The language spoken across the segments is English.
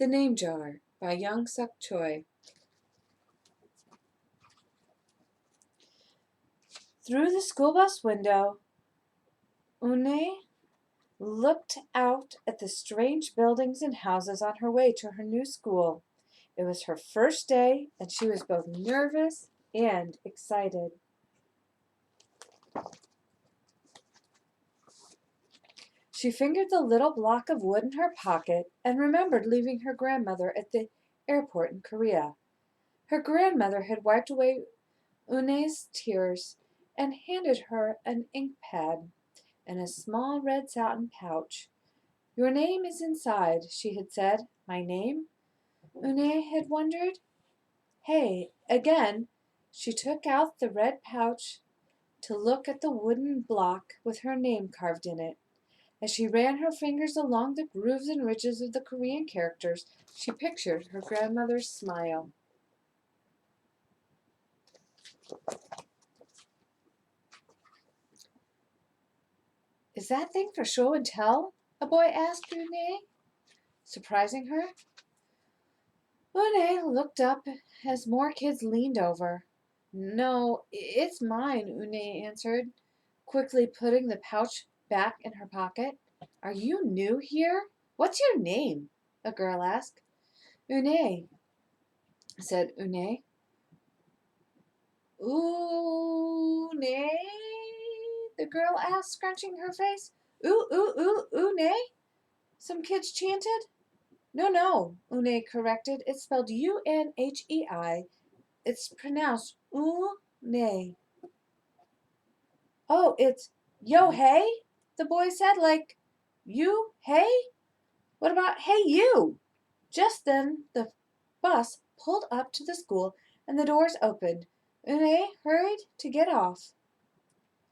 The Name Jar by Yangsook Choi. Through the school bus window, Une looked out at the strange buildings and houses on her way to her new school. It was her first day, and she was both nervous and excited. She fingered the little block of wood in her pocket and remembered leaving her grandmother at the airport in Korea. Her grandmother had wiped away Une's tears and handed her an ink pad and a small red satin pouch. "Your name is inside," she had said. "My name?" Une had wondered. Hey, again, she took out the red pouch to look at the wooden block with her name carved in it. As she ran her fingers along the grooves and ridges of the Korean characters, she pictured her grandmother's smile. "Is that thing for show and tell?" a boy asked Une, surprising her. Une looked up as more kids leaned over. "No, it's mine," Une answered, quickly putting the pouch back in her pocket. "Are you new here? What's your name?" a girl asked. "Une," said Une. "Une?" the girl asked, scrunching her face. "Ooh, ooh, ooh, Une?" some kids chanted. No, Une corrected. It's spelled Unhei. It's pronounced Une. "Oh, it's yo hey," the boy said, like you hey? What about hey you? Just then the bus pulled up to the school and the doors opened. Une hurried to get off.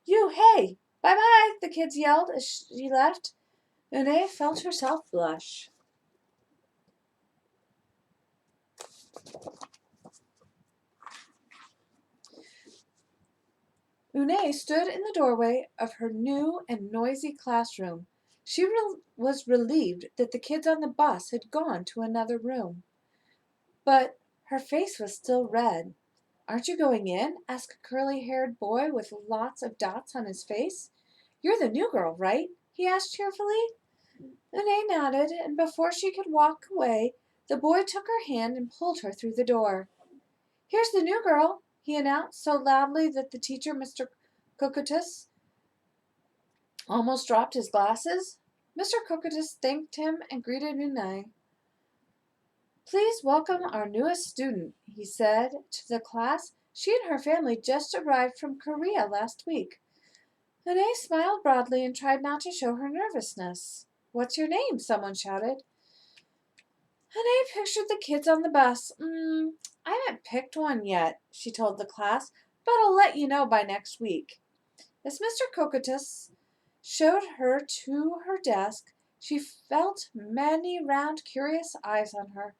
"You hey! Bye bye!" the kids yelled as she left. Une felt herself blush. Une stood in the doorway of her new and noisy classroom. She was relieved that the kids on the bus had gone to another room. But her face was still red. "Aren't you going in?" asked a curly-haired boy with lots of dots on his face. "You're the new girl, right?" he asked cheerfully. Une nodded, and before she could walk away, the boy took her hand and pulled her through the door. "Here's the new girl," he announced so loudly that the teacher, Mr. Cocytus, almost dropped his glasses. Mr. Cocytus thanked him and greeted Une. "Please welcome our newest student," he said to the class. "She and her family just arrived from Korea last week." Une smiled broadly and tried not to show her nervousness. "What's your name?" someone shouted. Une pictured the kids on the bus. I haven't picked one yet," she told the class, "but I'll let you know by next week." As Mr. Cocytus showed her to her desk, she felt many round, curious eyes on her.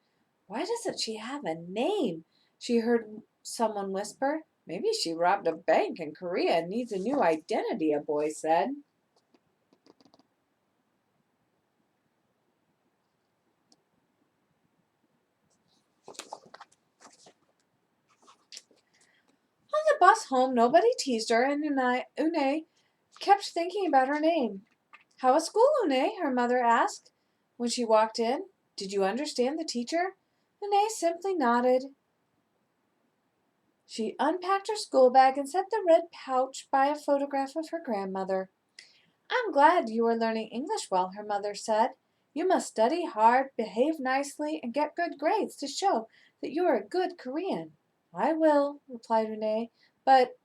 "Why doesn't she have a name?" she heard someone whisper. "Maybe she robbed a bank in Korea and needs a new identity," a boy said. On the bus home, nobody teased her, and Une kept thinking about her name. "How was school, Une?" her mother asked when she walked in. "Did you understand the teacher?" Une simply nodded. She unpacked her school bag and set the red pouch by a photograph of her grandmother. "I'm glad you are learning English well," her mother said. "You must study hard, behave nicely, and get good grades to show that you are a good Korean." "I will," replied Une. But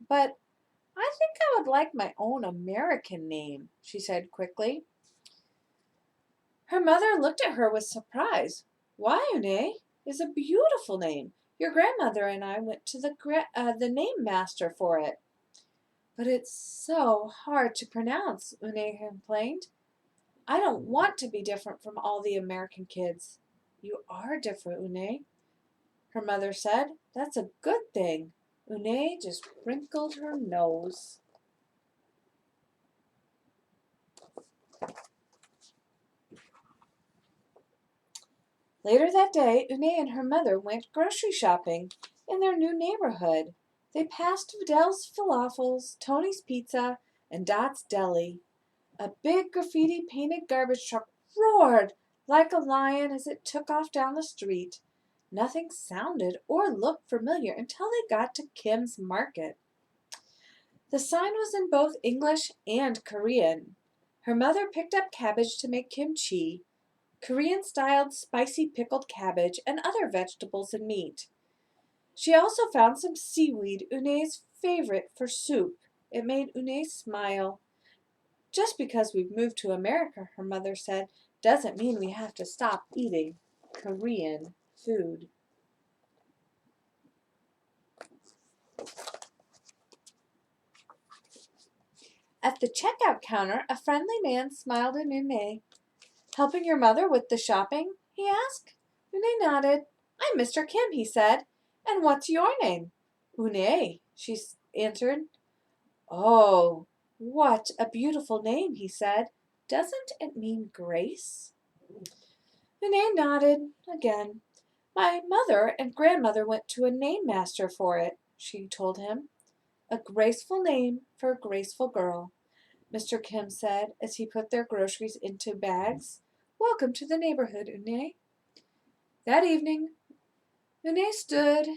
I think I would like my own American name," she said quickly. Her mother looked at her with surprise. "Why, Une? It's a beautiful name. Your grandmother and I went to the name master for it." "But it's so hard to pronounce," Une complained. "I don't want to be different from all the American kids." "You are different, Une," her mother said. "That's a good thing." Une just wrinkled her nose. Later that day, Une and her mother went grocery shopping in their new neighborhood. They passed Vidal's Falafels, Tony's Pizza, and Dot's Deli. A big graffiti-painted garbage truck roared like a lion as it took off down the street. Nothing sounded or looked familiar until they got to Kim's Market. The sign was in both English and Korean. Her mother picked up cabbage to make kimchi, Korean-styled spicy pickled cabbage, and other vegetables and meat. She also found some seaweed, Une's favorite for soup. It made Une smile. Just because we've moved to America, her mother said, doesn't mean we have to stop eating Korean food. At the checkout counter, a friendly man smiled at Une. Helping your mother with the shopping? He asked. Une nodded. I'm Mr. Kim, he said. And what's your name? Une, she answered. Oh, what a beautiful name, he said. Doesn't it mean grace? Une nodded again. My mother and grandmother went to a name master for it, she told him. A graceful name for a graceful girl, Mr. Kim said as he put their groceries into bags. Welcome to the neighborhood, Une. That evening, Une stood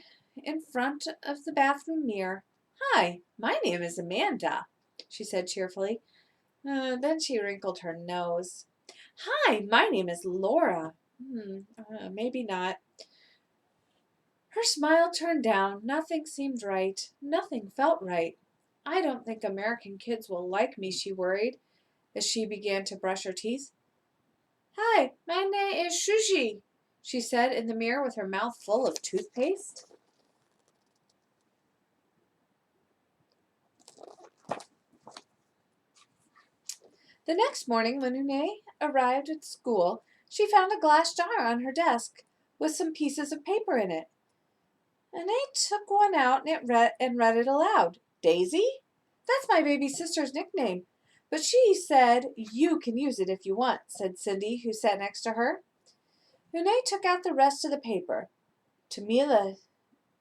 in front of the bathroom mirror. Hi, my name is Amanda, she said cheerfully. Then she wrinkled her nose. Hi, my name is Laura. Maybe not. Her smile turned down. Nothing seemed right. Nothing felt right. I don't think American kids will like me, she worried as she began to brush her teeth. Hi, my name is Shuji, she said in the mirror with her mouth full of toothpaste. The next morning, when Une arrived at school, she found a glass jar on her desk with some pieces of paper in it. Une took one out and read it aloud. Daisy? That's my baby sister's nickname. But she said you can use it if you want, said Cindy, who sat next to her. Une took out the rest of the paper. Tamila,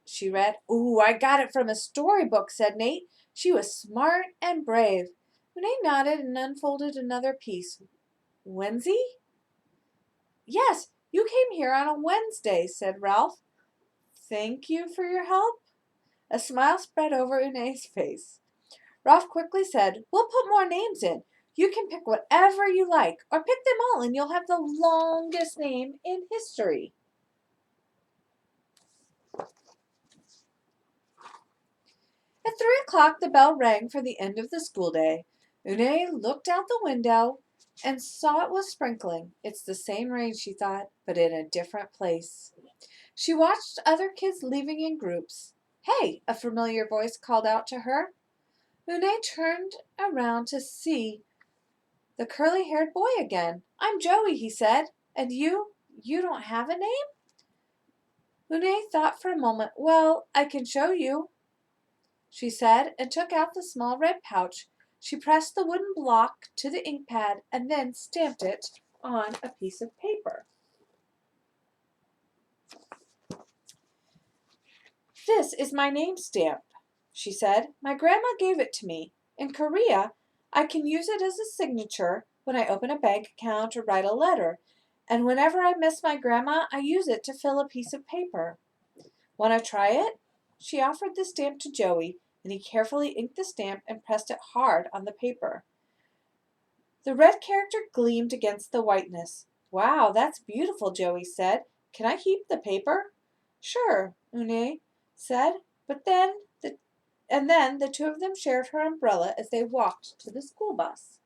she read. Ooh, I got it from a storybook, said Nate. She was smart and brave. Une nodded and unfolded another piece. Wednesday? Yes, you came here on a Wednesday, said Ralph. Thank you for your help. A smile spread over Une's face. Ralph quickly said, We'll put more names in. You can pick whatever you like, or pick them all and you'll have the longest name in history. At 3 o'clock, the bell rang for the end of the school day. Une looked out the window and saw it was sprinkling. It's the same rain, she thought, but in a different place. She watched other kids leaving in groups. Hey, a familiar voice called out to her. Une turned around to see the curly-haired boy again. I'm Joey, he said. And you don't have a name? Une thought for a moment. Well, I can show you, she said, and took out the small red pouch. She pressed the wooden block to the ink pad and then stamped it on a piece of paper. This is my name stamp, she said. My grandma gave it to me. In Korea, I can use it as a signature when I open a bank account or write a letter. And whenever I miss my grandma, I use it to fill a piece of paper. Want to try it? She offered the stamp to Joey, and he carefully inked the stamp and pressed it hard on the paper. The red character gleamed against the whiteness. Wow, that's beautiful, Joey said. Can I keep the paper? Sure, Une said, then the two of them shared her umbrella as they walked to the school bus.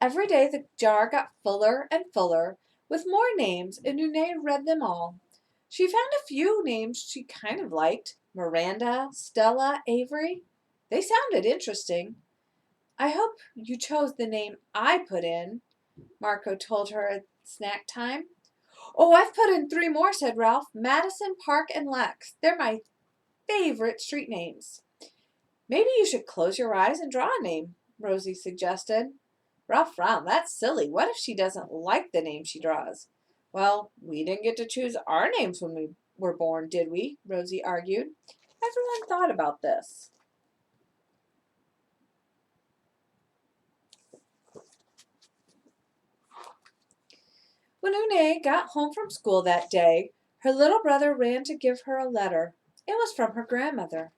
Every day the jar got fuller and fuller with more names, and Une read them all. She found a few names she kind of liked. Miranda, Stella, Avery. They sounded interesting. I hope you chose the name I put in, Marco told her at snack time. Oh, I've put in 3 more, said Ralph. Madison, Park, and Lex. They're my favorite street names. Maybe you should close your eyes and draw a name, Rosie suggested. Ralph frowned. That's silly. What if she doesn't like the name she draws? Well, we didn't get to choose our names when we were born, did we? Rosie argued. Everyone thought about this. When Une got home from school that day, her little brother ran to give her a letter. It was from her grandmother.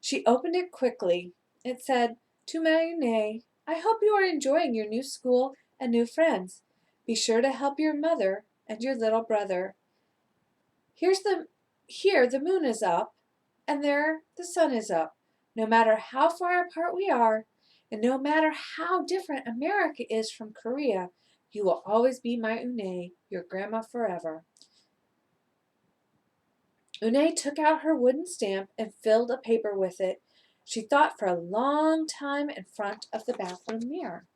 She opened it quickly. It said, "To my Une, I hope you are enjoying your new school and new friends. Be sure to help your mother and your little brother. Here the moon is up, and there the sun is up. No matter how far apart we are, and no matter how different America is from Korea, you will always be my Une, your grandma forever." Une took out her wooden stamp and filled a paper with it. She thought for a long time in front of the bathroom mirror.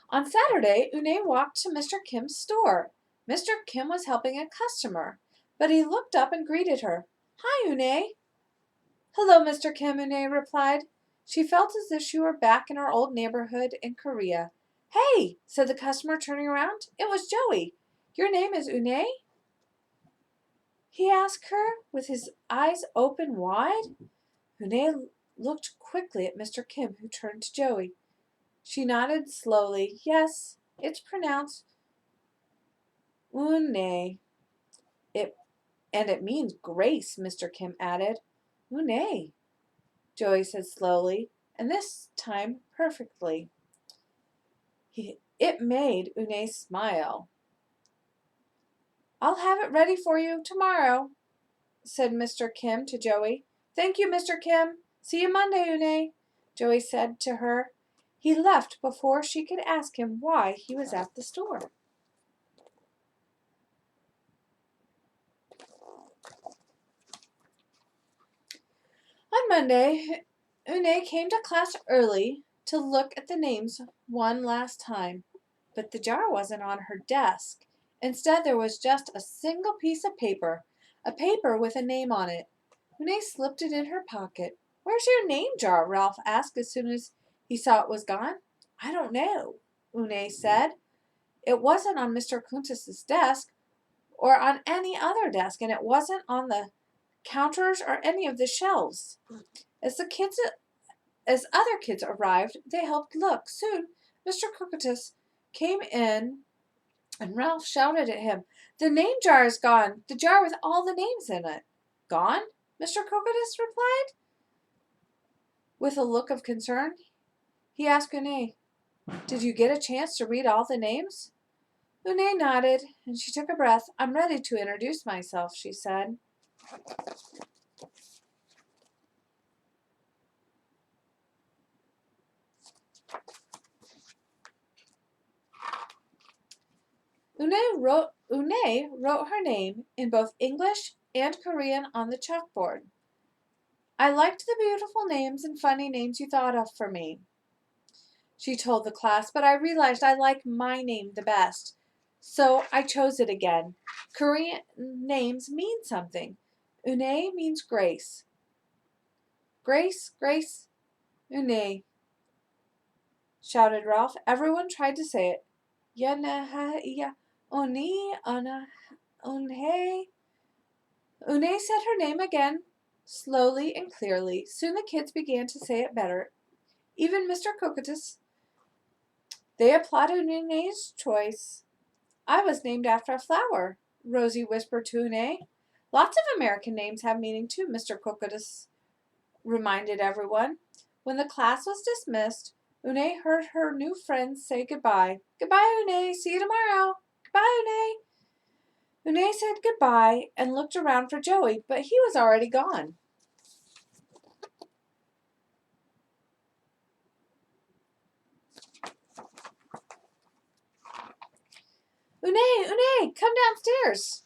On Saturday, Une walked to Mr. Kim's store. Mr. Kim was helping a customer, but he looked up and greeted her. "Hi, Une." "Hello, Mr. Kim," Une replied. She felt as if she were back in her old neighborhood in Korea. "Hey," said the customer, turning around. It was Joey. "Your name is Une?" he asked her, with his eyes open wide. Une looked quickly at Mr. Kim, who turned to Joey. She nodded slowly. "Yes, it's pronounced Une. It means grace," Mr. Kim added. "Une," Joey said slowly, and this time perfectly. It made Une smile. "I'll have it ready for you tomorrow," said Mr. Kim to Joey. "Thank you, Mr. Kim. See you Monday, Une," Joey said to her. He left before she could ask him why he was at the store. On Monday, Une came to class early to look at the names one last time, but the jar wasn't on her desk. Instead, there was just a single piece of paper, a paper with a name on it. Une slipped it in her pocket. "Where's your name jar?" Ralph asked as soon as he saw it was gone. "I don't know," Une said. "It wasn't on Mr. Kuntis's desk or on any other desk, and it wasn't on the counters or any of the shelves." As other kids arrived, they helped look. Soon, Mr. Crocutus came in, and Ralph shouted at him, "The name jar is gone, the jar with all the names in it." "Gone?" Mr. Crocutus replied, with a look of concern. He asked Une, "Did you get a chance to read all the names?" Une nodded, and she took a breath. "I'm ready to introduce myself," she said. Une wrote her name in both English and Korean on the chalkboard. "I liked the beautiful names and funny names you thought of for me," she told the class, "but I realized I like my name the best, so I chose it again. Korean names mean something. Une means grace. Grace, grace, Une," shouted Ralph. Everyone tried to say it. "Yana oni ana unhe." Une said her name again, slowly and clearly. Soon the kids began to say it better. Even Mr. Cocatus. They applauded Une's choice. "I was named after a flower," Rosie whispered to Une. "Lots of American names have meaning too," Mr. Cocatus reminded everyone. When the class was dismissed, Une heard her new friends say goodbye. "Goodbye, Une. See you tomorrow." "Goodbye, Une." Une said goodbye and looked around for Joey, but he was already gone. Une, come downstairs."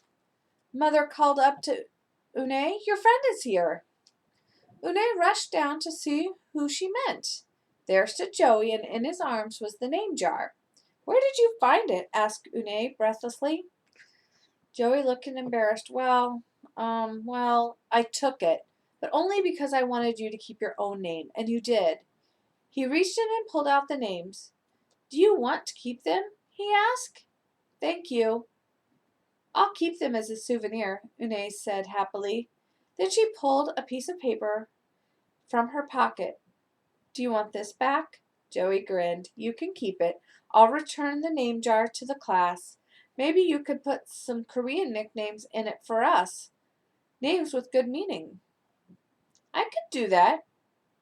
Mother called up to Une. "Your friend is here." Une rushed down to see who she meant. There stood Joey, and in his arms was the name jar. "Where did you find it?" asked Une breathlessly. Joey looked embarrassed. "Well, Well, I took it, but only because I wanted you to keep your own name, and you did." He reached in and pulled out the names. "Do you want to keep them?" he asked. "Thank you. I'll keep them as a souvenir," Une said happily. Then she pulled a piece of paper from her pocket. "Do you want this back?" Joey grinned. "You can keep it. I'll return the name jar to the class. Maybe you could put some Korean nicknames in it for us. Names with good meaning." "I could do that,"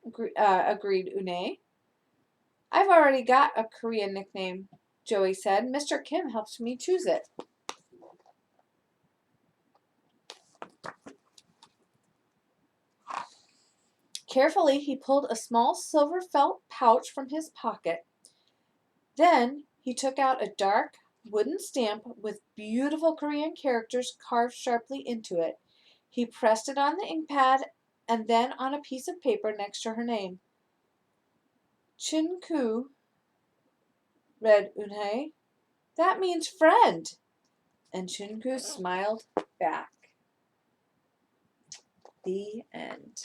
agreed Une. "I've already got a Korean nickname," Joey said. "Mr. Kim helped me choose it." Carefully, he pulled a small silver felt pouch from his pocket. Then he took out a dark wooden stamp with beautiful Korean characters carved sharply into it. He pressed it on the ink pad and then on a piece of paper next to her name. "Chinku," read Eunhye. "That means friend." And Chinku smiled back. The end.